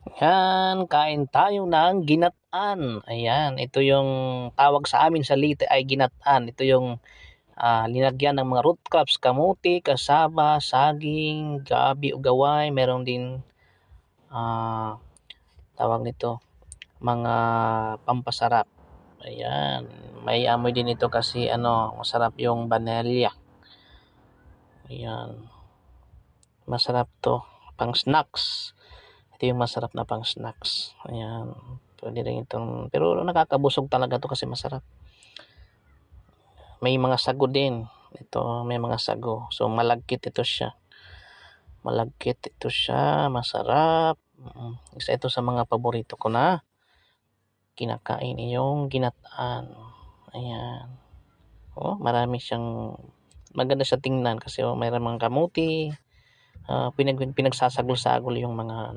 Yan, kain tayo ng ginatan. Ayan, ito yung tawag sa amin sa Leyte ay ginatan. Ito yung linagyan ng mga root crops, kamuti, kasaba, saging, gabi o gaway. Meron din tawag nito, mga pampasarap. Ayan, may amoy din ito kasi masarap yung vanilya. Ayan, masarap to pang snacks. Ito yung masarap na pang snacks. Ayan. Pwede rin itong, pero nakakabusog talaga to kasi masarap. May mga sago din. Ito, may mga sago. So, malagkit ito siya. Malagkit ito siya. Masarap. Isa ito sa mga paborito ko na kinakain yung ginataan. Ayan. Oh, marami siyang maganda sa tingnan kasi mayroon mga kamuti. Pinagsasagol-sagol yung mga